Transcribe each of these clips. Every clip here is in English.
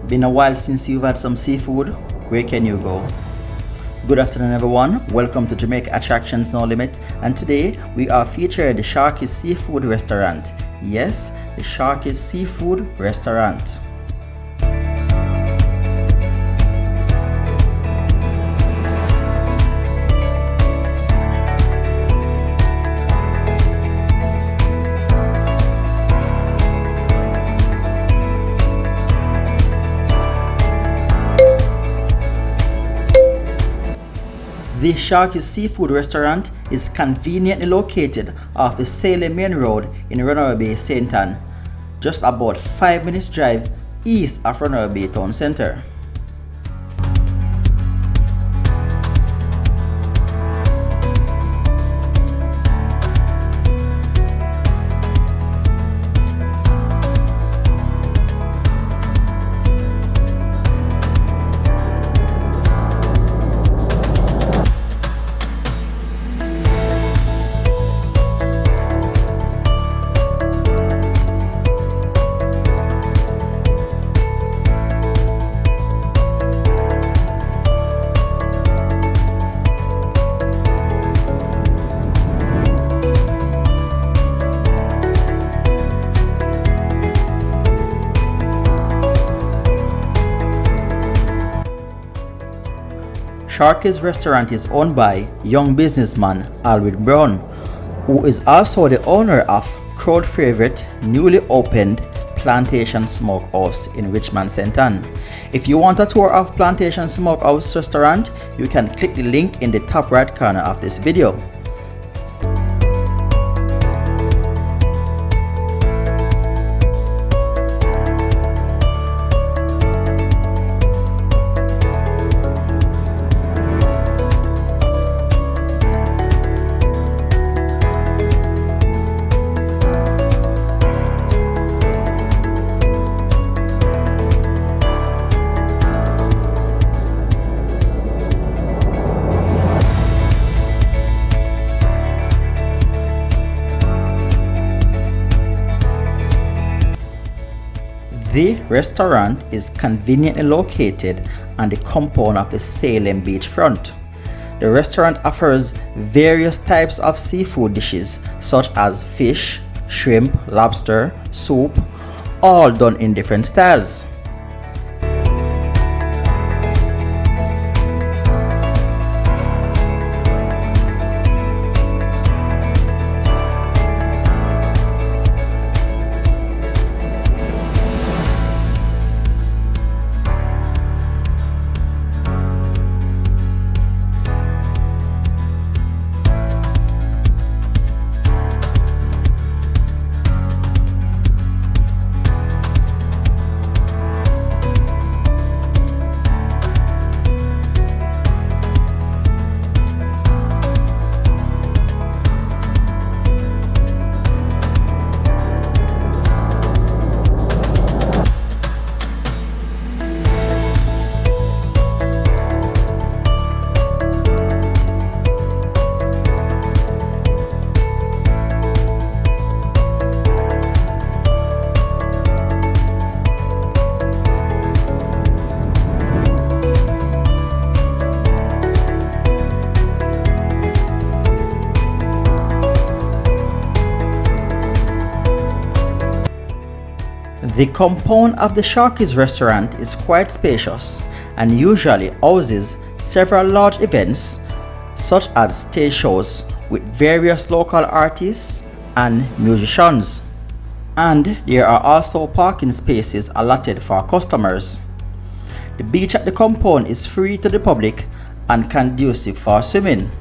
Been a while since you've had some seafood. Where can you go? Good afternoon, everyone. Welcome to Jamaica Attractions No Limit, and today we are featuring the Sharkies Seafood Restaurant. Yes, the Sharkies Seafood Restaurant. The Sharkies Seafood Restaurant is conveniently located off the Salem Main Road in Runaway Bay, St. Ann, just about 5 minutes drive east of Runaway Bay Town Centre. Sharkies Restaurant is owned by young businessman Alwyn Brown, who is also the owner of crowd favorite newly opened Plantation Smokehouse in Richmond, St. Ann. If you want a tour of Plantation Smokehouse restaurant, you can click the link in the top right corner of this video. The restaurant is conveniently located on the compound of the Salem beachfront. The restaurant offers various types of seafood dishes such as fish, shrimp, lobster, soup, all done in different styles. The compound of the Sharkies restaurant is quite spacious and usually houses several large events such as stage shows with various local artists and musicians. And there are also parking spaces allotted for customers. The beach at the compound is free to the public and conducive for swimming.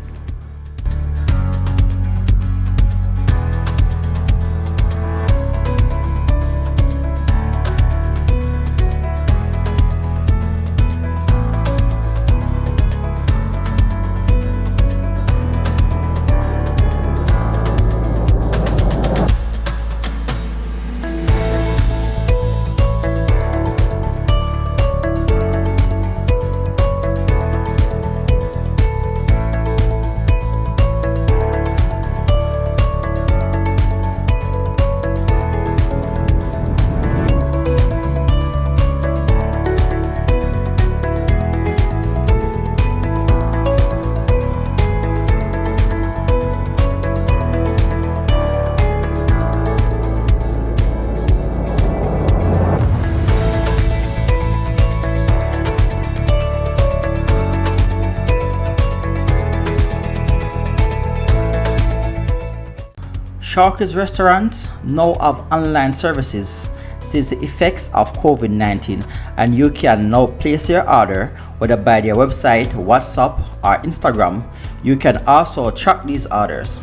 Sharkies Restaurant now have online services since the effects of COVID-19, and you can now place your order whether by their website, WhatsApp or Instagram. You can also track these orders.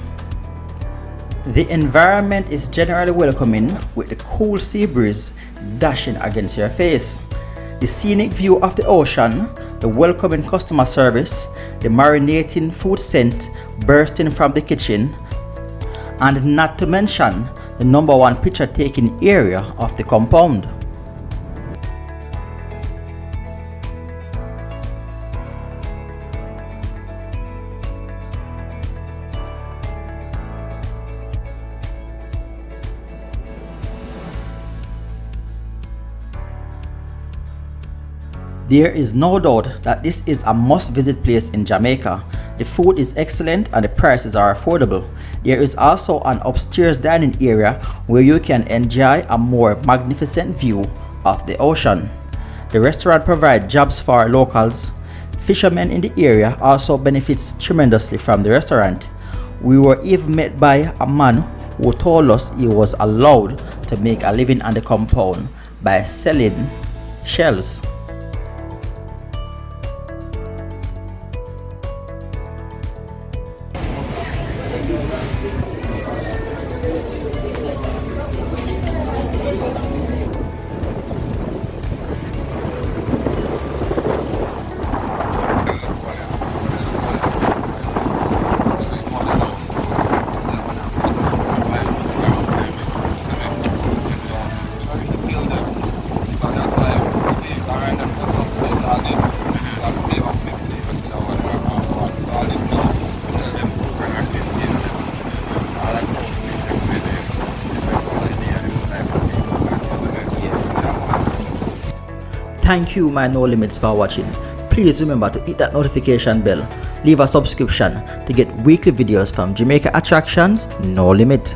The environment is generally welcoming with the cool sea breeze dashing against your face. The scenic view of the ocean, the welcoming customer service, the marinating food scent bursting from the kitchen, and not to mention the #1 picture taking area of the compound. There is no doubt that this is a must-visit place in Jamaica. The food is excellent and the prices are affordable. There is also an upstairs dining area where you can enjoy a more magnificent view of the ocean. The restaurant provides jobs for locals. Fishermen in the area also benefits tremendously from the restaurant. We were even met by a man who told us he was allowed to make a living on the compound by selling shells. Thank you, my No Limits, for watching. Please remember to hit that notification bell, leave a subscription to get weekly videos from Jamaica attractions No Limit.